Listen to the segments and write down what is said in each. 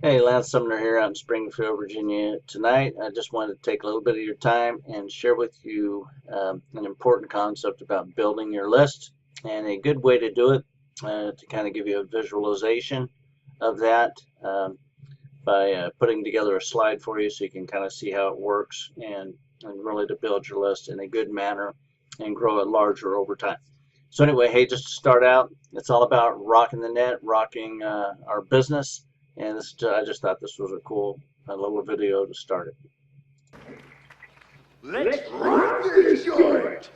Hey, Lance Sumner here out in Springfield, Virginia. Tonight, I just wanted to take a little bit of your time and share with you an important concept about building your list and a good way to do it to kind of give you a visualization of that by putting together a slide for you so you can kind of see how it works and really to build your list in a good manner and grow it larger over time. So anyway, hey, just to start out, it's all about rocking the net, rocking our business, and I just thought this was a cool little video to start it. Let's rock this joint!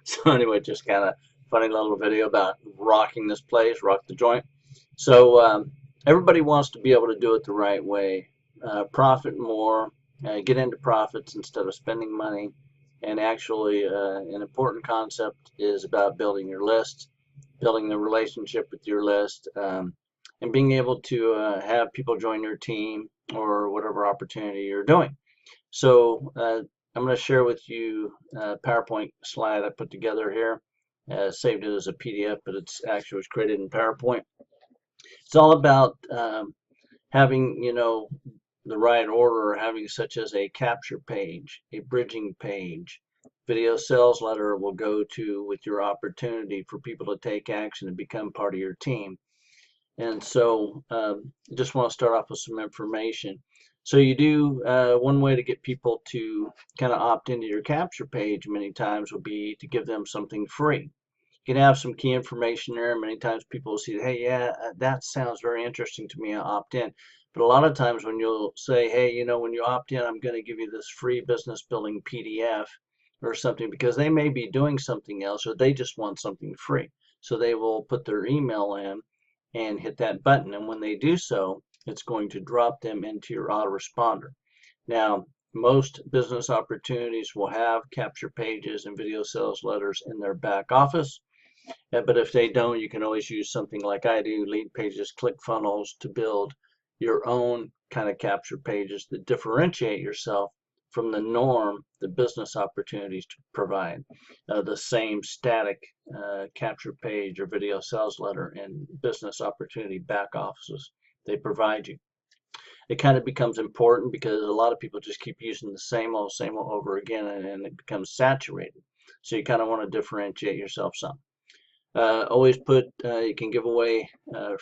So anyway, just kind of funny little video about rocking this place, rock the joint. So everybody wants to be able to do it the right way, profit more, get into profits instead of spending money. And actually, an important concept is about building your list, building the relationship with your list, and being able to have people join your team or whatever opportunity you're doing. So I'm going to share with you a PowerPoint slide I put together here. Saved it as a PDF, but it's actually was created in PowerPoint. It's all about having, the right order, having such as a capture page, a bridging page. Video sales letter will go to with your opportunity for people to take action and become part of your team. And so just want to start off with some information. So you do one way to get people to kind of opt into your capture page many times will be to give them something free. You can have some key information there. Many times people will see, hey, yeah, that sounds very interesting to me. I'll opt in. But a lot of times when you'll say, hey, when you opt in, I'm going to give you this free business building PDF or something, because they may be doing something else or they just want something free. So they will put their email in and hit that button. And when they do so, it's going to drop them into your autoresponder. Now, most business opportunities will have capture pages and video sales letters in their back office. But if they don't, you can always use something like I do, Lead Pages, ClickFunnels, to build your own kind of capture pages that differentiate yourself from the norm the business opportunities to provide. The same static capture page or video sales letter in business opportunity back offices they provide you. It kind of becomes important because a lot of people just keep using the same old over again, and it becomes saturated. So you kind of want to differentiate yourself some. Always put, you can give away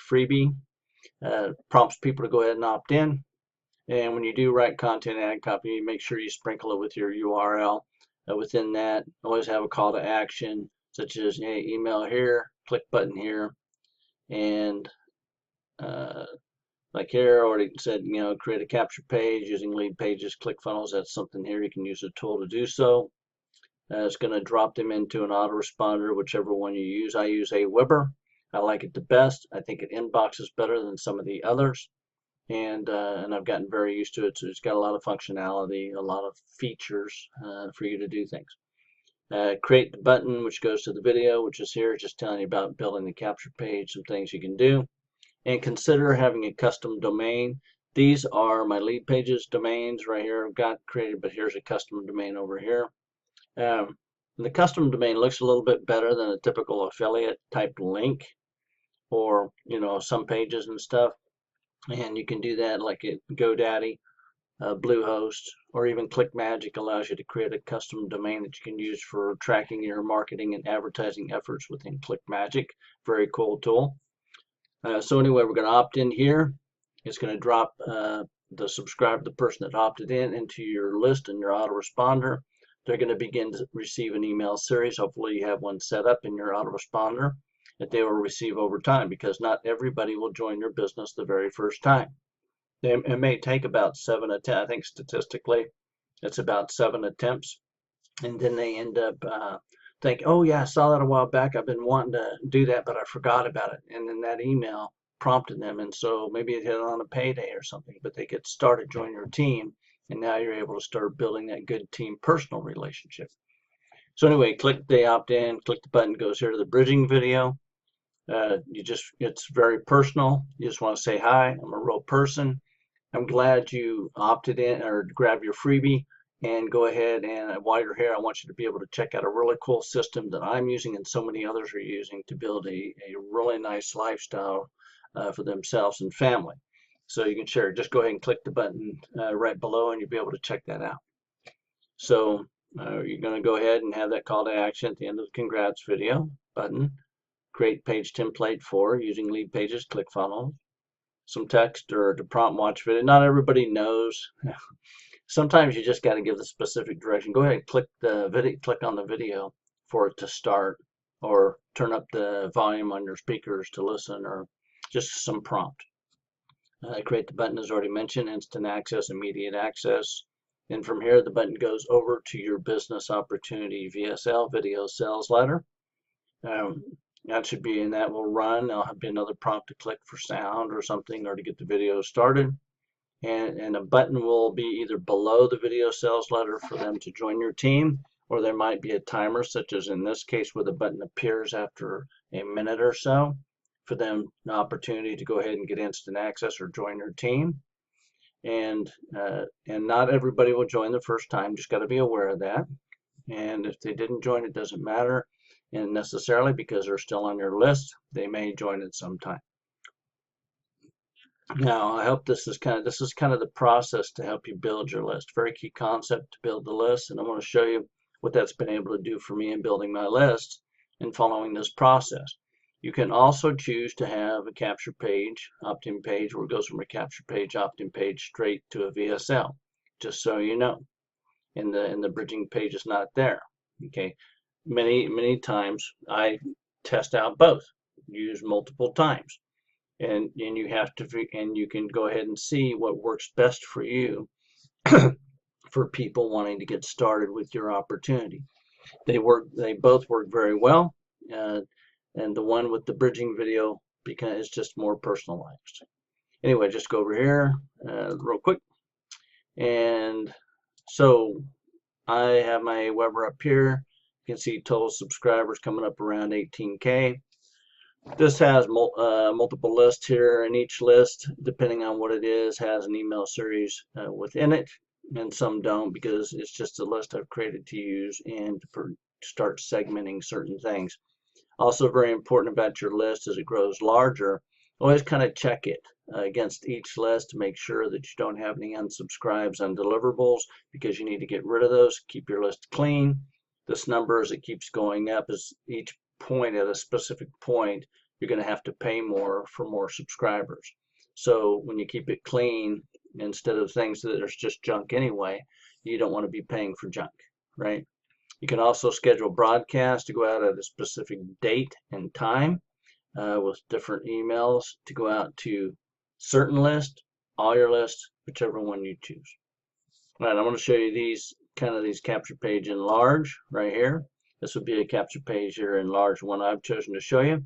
freebie, prompts people to go ahead and opt in. And when you do write content, add copy, make sure you sprinkle it with your URL. Within that, always have a call to action, such as, hey, email here, click button here. And like here, I already said, create a capture page using Lead Pages, ClickFunnels. That's something here. You can use a tool to do so. It's going to drop them into an autoresponder, whichever one you use. I use Aweber. I like it the best. I think it inboxes better than some of the others. And I've gotten very used to it. So it's got a lot of functionality, a lot of features for you to do things. Create the button, which goes to the video, which is here, just telling you about building the capture page, some things you can do. And consider having a custom domain. These are my Lead Pages domains right here I've got created, but here's a custom domain over here. The custom domain looks a little bit better than a typical affiliate type link or, some pages and stuff. And you can do that like at GoDaddy, Bluehost, or even ClickMagic allows you to create a custom domain that you can use for tracking your marketing and advertising efforts within ClickMagic. Very cool tool. So anyway, we're going to opt in here. It's going to drop the person that opted in into your list and your autoresponder. They're going to begin to receive an email series. Hopefully you have one set up in your autoresponder that they will receive over time, because not everybody will join your business the very first time. It may take about 7 attempts. I think statistically it's about 7 attempts. And then they end up think, oh yeah, I saw that a while back. I've been wanting to do that, but I forgot about it. And then that email prompted them. And so maybe it hit on a payday or something, but they get started joining your team. And now you're able to start building that good team personal relationship. So anyway, click the opt in, click the button, goes here to the bridging video. It's very personal. You just want to say, hi, I'm a real person. I'm glad you opted in or grab your freebie, and go ahead, and while you're here, I want you to be able to check out a really cool system that I'm using and so many others are using to build a really nice lifestyle for themselves and family. So you can share. Just go ahead and click the button right below and you'll be able to check that out. So you're going to go ahead and have that call to action at the end of the congrats video button. Create page template for using lead pages, click funnels, some text or the prompt watch video. Not everybody knows. Sometimes you just got to give the specific direction. Go ahead and click on the video for it to start, or turn up the volume on your speakers to listen, or just some prompt. Create the button as already mentioned, instant access, immediate access. And from here, the button goes over to your business opportunity VSL, video sales letter. That should be, and that will run. There'll be another prompt to click for sound or something, or to get the video started. And a button will be either below the video sales letter for them to join your team, or there might be a timer, such as in this case where the button appears after a minute or so, for them an opportunity to go ahead and get instant access or join your team. And not everybody will join the first time. Just got to be aware of that. And if they didn't join, it doesn't matter, and necessarily, because they're still on your list, they may join at some time. Now, I hope this is kind of the process to help you build your list. Very key concept to build the list, and I want to show you what that's been able to do for me in building my list and following this process. You can also choose to have a capture page, opt-in page, where it goes from a capture page, opt-in page straight to a VSL, just so you know. And the bridging page is not there. Okay, many times I test out both, use multiple times, and you have to, and you can go ahead and see what works best for you for people wanting to get started with your opportunity. They both work very well, and the one with the bridging video, because it's just more personalized. Anyway, just go over here real quick, and so I have my Aweber up here. You can see total subscribers coming up around 18K. This has multiple lists here, and each list, depending on what it is, has an email series within it, and some don't, because it's just a list I've created to use and to start segmenting certain things. Also very important about your list as it grows larger, always kind of check it against each list to make sure that you don't have any unsubscribes, undeliverables, because you need to get rid of those. Keep your list clean. This number, as it keeps going up, is each point at a specific point, you're going to have to pay more for more subscribers. So when you keep it clean, instead of things that are just junk anyway, you don't want to be paying for junk, right? You can also schedule broadcasts to go out at a specific date and time with different emails to go out to certain lists, all your lists, whichever one you choose. All right, I'm going to show you these capture page in large right here. This would be a capture page here in large, one I've chosen to show you.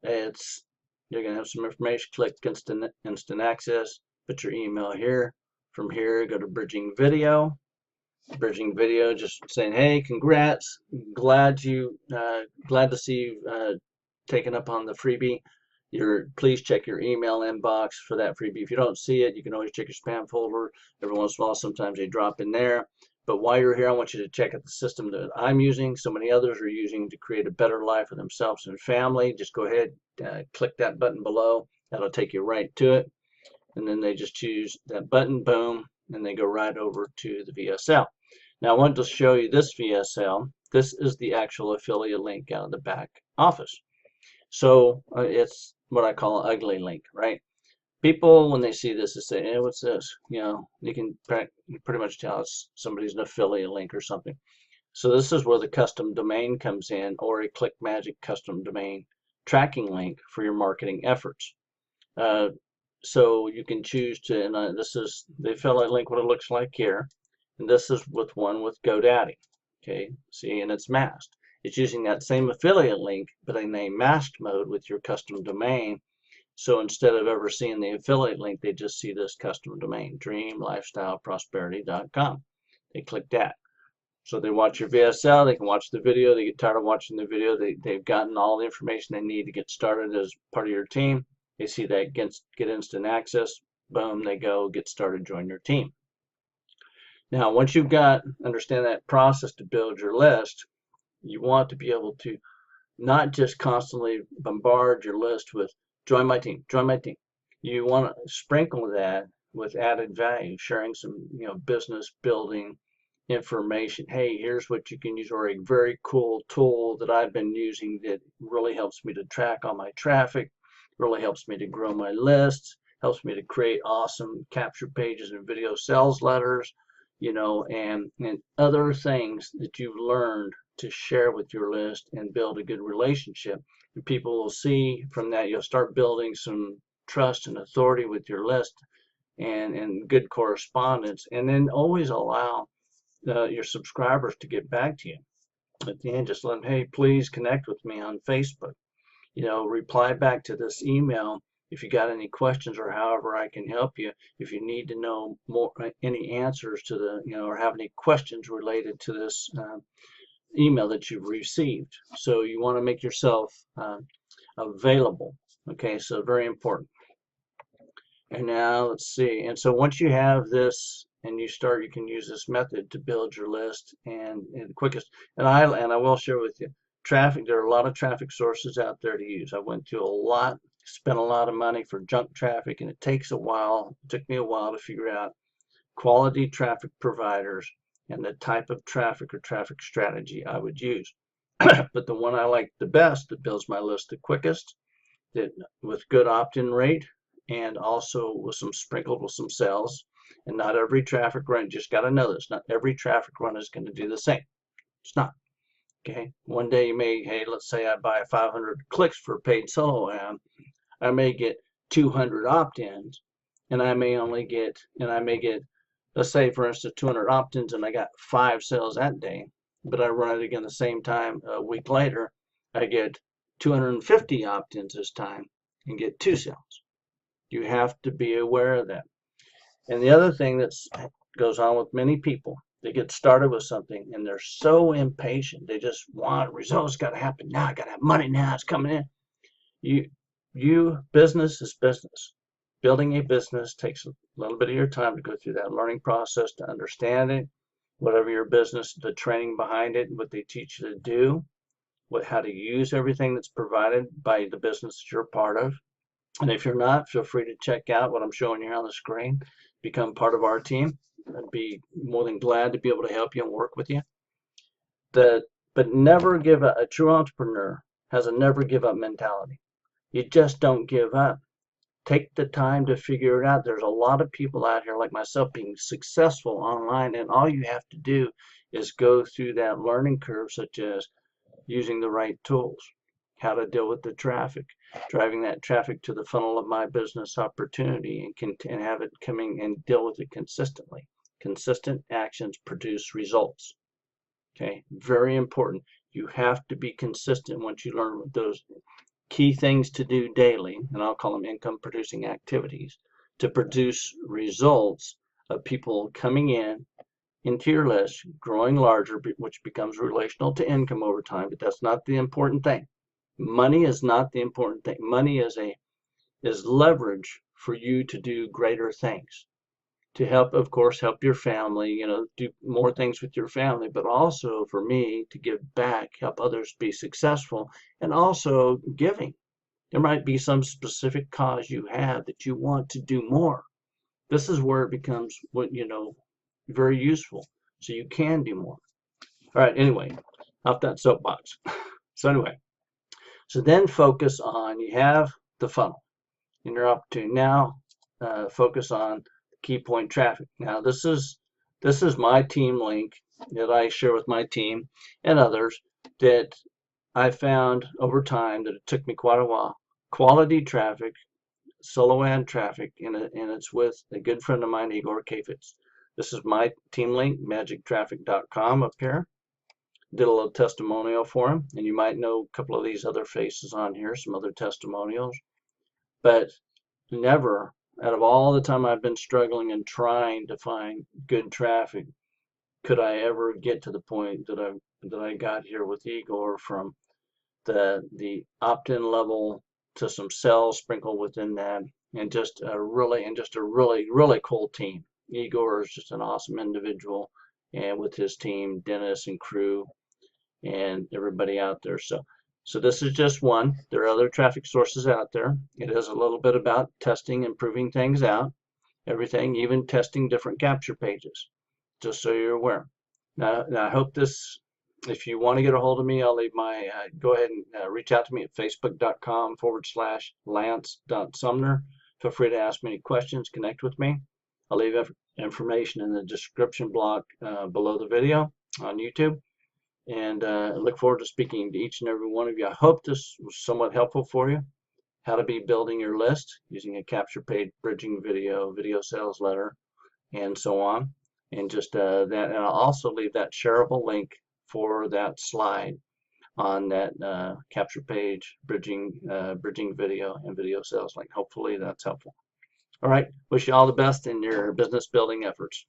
You're going to have some information. Click instant access, put your email here. From here, go to bridging video. Bridging video, just saying, hey, congrats, glad to see you taken up on the freebie. Please check your email inbox for that freebie. If you don't see it, you can always check your spam folder. Every once in a while, sometimes they drop in there. But while you're here, I want you to check out the system that I'm using, so many others are using, to create a better life for themselves and family. Just go ahead, click that button below. That'll take you right to it. And then they just choose that button, boom, and they go right over to the VSL. Now, I wanted to show you this VSL. This is the actual affiliate link out of the back office. So it's what I call an ugly link, right? People, when they see this, they say, hey, what's this? You know, you can pretty much tell it's somebody's an affiliate link or something. So this is where the custom domain comes in, or a ClickMagick custom domain tracking link for your marketing efforts. So you can choose to, and this is the affiliate link, what it looks like here. And this is with GoDaddy. Okay, see, and it's masked. It's using that same affiliate link, but in a masked mode with your custom domain. So instead of ever seeing the affiliate link, they just see this custom domain, dreamlifestyleprosperity.com. They click that. So they watch your VSL, they can watch the video, they get tired of watching the video, they've gotten all the information they need to get started as part of your team. They see that get instant access, boom, they go get started, join your team. Now, once you've understand that process to build your list, you want to be able to not just constantly bombard your list with join my team, join my team. You want to sprinkle that with added value, sharing some, business building information. Hey, here's what you can use, or a very cool tool that I've been using that really helps me to track all my traffic, really helps me to grow my lists, helps me to create awesome capture pages and video sales letters, and other things that you've learned to share with your list and build a good relationship. And people will see from that, you'll start building some trust and authority with your list and good correspondence. And then always allow your subscribers to get back to you. At the end, just let them, hey, please connect with me on Facebook. Reply back to this email if you got any questions or however I can help you. If you need to know more, any answers to or have any questions related to this email that you've received. So you want to make yourself available. Okay, so very important. And now let's see. And so once you have this and you can use this method to build your list and the quickest. And I will share with you, traffic, there are a lot of traffic sources out there to use. I went to a lot, spent a lot of money for junk traffic, and it takes a while. It took me a while to figure out quality traffic providers and the type of traffic or traffic strategy I would use. But the one I like the best that builds my list the quickest, that with good opt-in rate, and also with sprinkled with some sales. And not every traffic run, just got to know this, not every traffic run is going to do the same. It's not. Okay. One day you may, hey, let's say I buy 500 clicks for a paid solo ad. I may get 200 opt-ins, and I may get, let's say for instance, 200 opt-ins, and I got 5 sales that day, but I run it again the same time a week later, I get 250 opt-ins this time and get 2 sales. You have to be aware of that. And the other thing that goes on with many people, they get started with something and they're so impatient. They just want results, got to happen now. I got to have money now. It's coming in. Business is business. Building a business takes a little bit of your time to go through that learning process to understand it. Whatever your business, the training behind it, what they teach you to do, how to use everything that's provided by the business that you're part of. And if you're not, feel free to check out what I'm showing you here on the screen. Become part of our team. I'd be more than glad to be able to help you and work with you. But never give up. A true entrepreneur has a never give up mentality. You just don't give up. Take the time to figure it out. There's a lot of people out here like myself being successful online, and all you have to do is go through that learning curve, such as using the right tools, how to deal with the traffic, driving that traffic to the funnel of my business opportunity, and have it coming and deal with it consistently. Consistent actions produce results. Okay, very important. You have to be consistent once you learn those key things to do daily, and I'll call them income producing activities, to produce results of people coming into your list, growing larger, which becomes relational to income over time. But that's not the important thing. Money is not the important thing. Money is leverage for you to do greater things, to help, of course, help your family, do more things with your family, but also for me to give back, help others be successful, and also giving. There might be some specific cause you have that you want to do more. This is where it becomes very useful, so you can do more. All right, anyway, off that soapbox. So anyway, so then focus on, you have the funnel and your opportunity. Now focus on key point traffic. Now this is my team link that I share with my team and others that I found over time that it took me quite a while. Quality traffic, solo ad traffic, and it's with a good friend of mine, Igor Kafitz. This is my team link, magictraffic.com up here. Did a little testimonial for him, and you might know a couple of these other faces on here, some other testimonials. But never, out of all the time I've been struggling and trying to find good traffic, could I ever get to the point that I got here with Igor, from the opt-in level to some sales sprinkled within that, and just a really cool team. Igor is just an awesome individual, and with his team, Dennis and crew and everybody out there. So this is just one. There are other traffic sources out there. It is a little bit about testing and proving things out, everything, even testing different capture pages, just so you're aware. Now I hope this, if you want to get a hold of me, I'll leave my, go ahead and reach out to me at facebook.com/lance.sumner. Feel free to ask me any questions, connect with me. I'll leave information in the description block below the video on YouTube. And look forward to speaking to each and every one of you. I hope this was somewhat helpful for you. How to be building your list using a capture page, bridging video, video sales letter, and so on. And just that, and I'll also leave that shareable link for that slide on that capture page, bridging video and video sales link. Hopefully that's helpful. All right, wish you all the best in your business building efforts.